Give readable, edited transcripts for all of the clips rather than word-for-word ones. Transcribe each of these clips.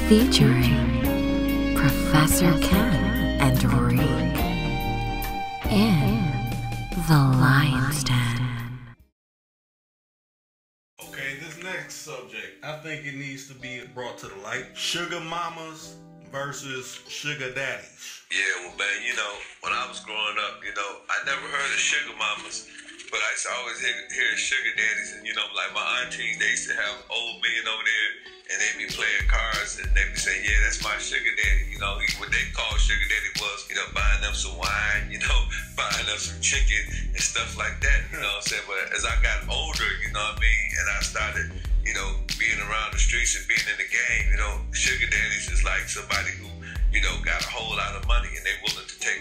featuring Professor Ken and Reek in the Lion's Den. Okay, this next subject, I think it needs to be brought to the light. Sugar mamas versus sugar daddies. Yeah, well, man, you know, when I was growing up, you know, I never heard of sugar mamas, but I used to always hear sugar daddies. And, you know, like my aunties, they used to have old men over there, and they be playing cards, and they be saying, yeah, that's my sugar daddy. You know, what they call sugar daddy was, you know, buying them some wine, you know, buying them some chicken and stuff like that, you know what I'm saying? But as I got older, you know what I mean, and I started, you know, being around the streets and being in the game, you know, sugar daddies is like somebody who, you know, got a whole lot of money and they willing to take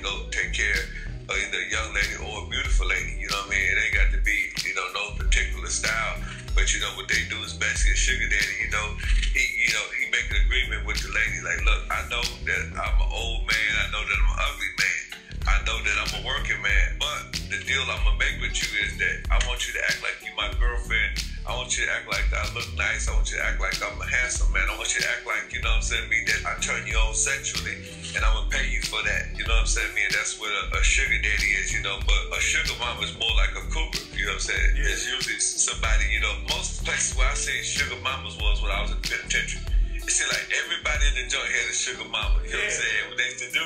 care of either a young lady or a beautiful lady, you know what I mean? It ain't got to be, you know, no particular style, but you know, what they do is basically a sugar daddy, you know, he make an agreement with the lady, like, look, I know that I'm an old man, I know that I'm an ugly man, I know that I'm a working man, but the deal I'm gonna make with you is that I want you to act like you my girlfriend. I want you to act like I look nice. I want you to act like I'm a handsome man. I want you to act like, you know what I'm saying, me, that I turn you on sexually, and I'm gonna pay you for that. You know what I'm saying, me, and that's what a sugar daddy is, you know. But a sugar mama is more like a cougar. You know what I'm saying? Yeah. It's usually somebody, you know, most places where I seen sugar mamas was when I was in the penitentiary. You see, like, everybody in the joint had a sugar mama. You know what I'm saying? What they used to do,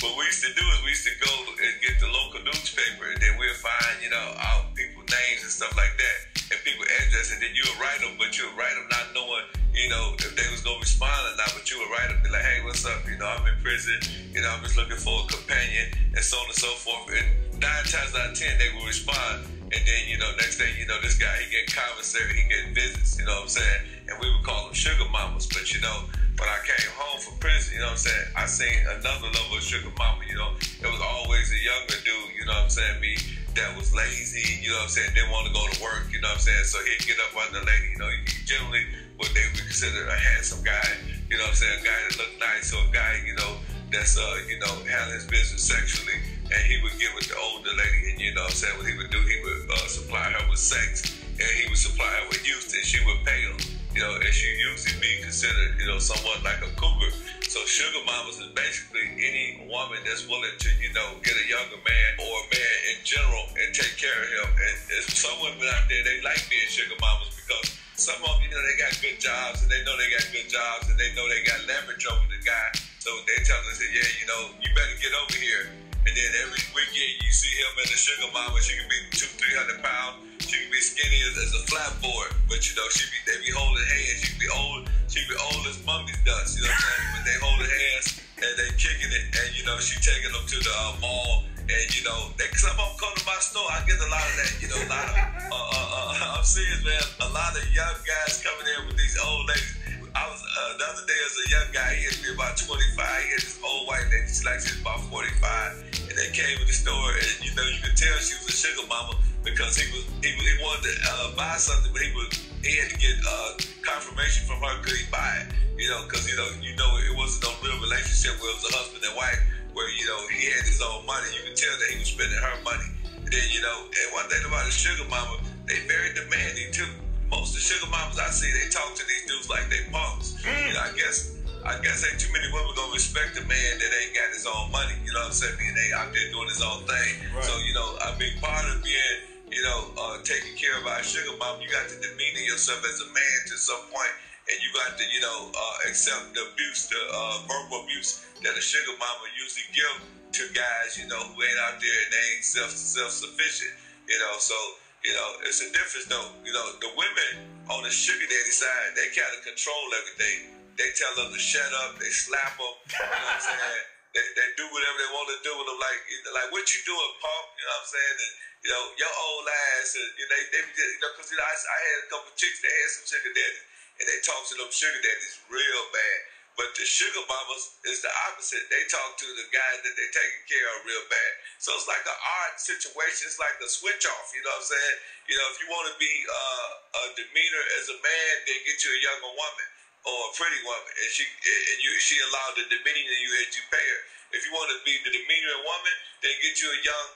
what we used to do is we used to go and get the local newspaper, and then we'll find, you know, out people's names and stuff like that, and people address, and then you'll write them, but you'll write them not knowing, you know, if they was gonna respond or not, but you would write them, be like, hey, what's up? You know, I'm in prison, you know, I'm just looking for a companion, and so on and so forth, and 9 times out of 10, they will respond, and then, you know, next thing you know, this guy, he get commissary, he get visits, you know what I'm saying, and we would call them sugar mamas, but you know, when I came home from prison, you know what I'm saying, I seen another level of sugar mama, you know, it was always a younger dude, you know what I'm saying, me, that was lazy, you know what I'm saying, didn't want to go to work, you know what I'm saying, so he'd get up on the lady, you know, generally what they would consider a handsome guy, you know what I'm saying, a guy that looked nice, or a guy, you know, that's, you know, handling his business sexually, and he would get with the older lady, and you know what I'm saying, what he would do, he would supply her with sex, and he would supply her with youth, and she would pay him. You know, and she usually be considered, you know, somewhat like a cougar. So sugar mamas is basically any woman that's willing to, you know, get a younger man or a man in general and take care of him. And there's some women out there, they like being sugar mamas because some of them, you know, they got good jobs and they know they got good jobs and they know they got leverage over the guy. So they tell us that, yeah, you know, you better get over here. And then every weekend you see him and the sugar mama, she can be 200-300 pounds. She can be skinny as a flat board, but you know, they be holding hands. She can be old as mummies dust, you know what I'm saying? But they holding hands and they kicking it, and you know, she taking them to the mall, and you know, some of them come to my store. I get a lot of that, you know, a lot of, I'm serious, man, a lot of young guys coming in with these old ladies. I was, the other day as a young guy, he had to be about 25, he had this old white lady, she like she was about 45, and they came to the store, and you know, you could tell she was a sugar mama, because he wanted to buy something, but he had to get confirmation from her could he buy it, you know, because you know it wasn't no real relationship where it was a husband and wife, where you know he had his own money. You could tell that he was spending her money. And then you know, and one thing about a sugar mama, they very demanding too. Most of the sugar mamas I see, they talk to these dudes like they punks. You know, I guess ain't too many women gonna respect a man that ain't got his own money. You know what I'm saying? And they out there doing his own thing. Right. So you know, a big part of being, you know, taking care of our sugar mama, you got to demean yourself as a man to some point, and you got to, you know, accept the abuse, the verbal abuse that a sugar mama usually give to guys, you know, who ain't out there and they ain't self-sufficient, you know. So, you know, it's a difference though. You know, the women on the sugar daddy side, they kind of control everything. They tell them to shut up, they slap them, you know what I'm saying? They do whatever they want to do with them, like what you doing, pump? You know what I'm saying? And, you know, your old ass, you know, you know, because you know, I had a couple chicks that had some sugar daddies, and they talk to them sugar daddies real bad. But the sugar mamas is the opposite. They talk to the guys that they taking care of real bad. So it's like an odd situation. It's like a switch off. You know what I'm saying? You know, if you want to be a demeanor as a man, then get you a younger woman or a pretty woman, and she allowed to demean you as you pay her. If you want to be the demeanor woman, then get you a young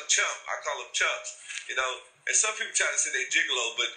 chump. I call them chumps. You know, and some people try to say they gigolo, but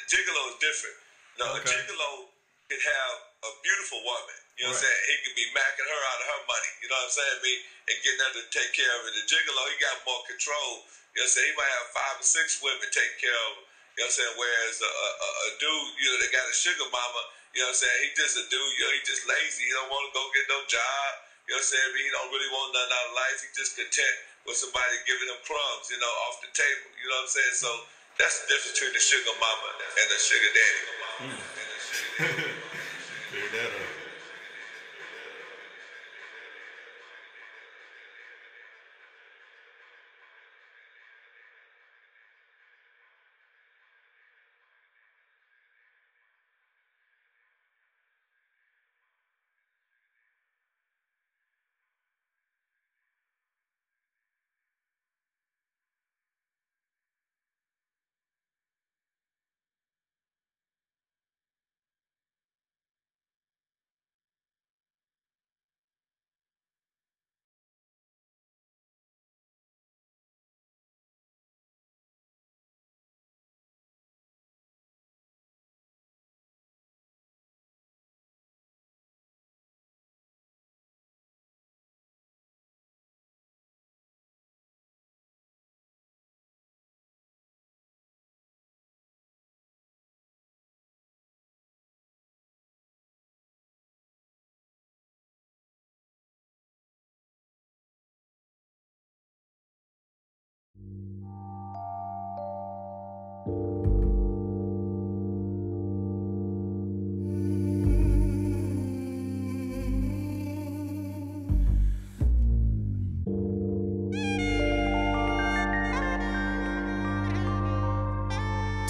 gigolo is different. No, okay. A gigolo could have a beautiful woman. You know what I'm saying? He could be macking her out of her money. You know what I'm saying? And getting her to take care of it. The gigolo, he got more control. You know what I'm saying? He might have 5 or 6 women take care of him. You know what I'm saying? Whereas a dude, you know, that got a sugar mama, you know what I'm saying? He just a dude, you know, he just lazy. He don't want to go get no job. You know what I'm saying? He don't really want nothing out of life. He just content with somebody giving him crumbs, you know, off the table. You know what I'm saying? So that's the difference between the sugar mama and the sugar daddy. Clear that up.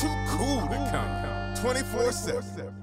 Too cool to count 24/7.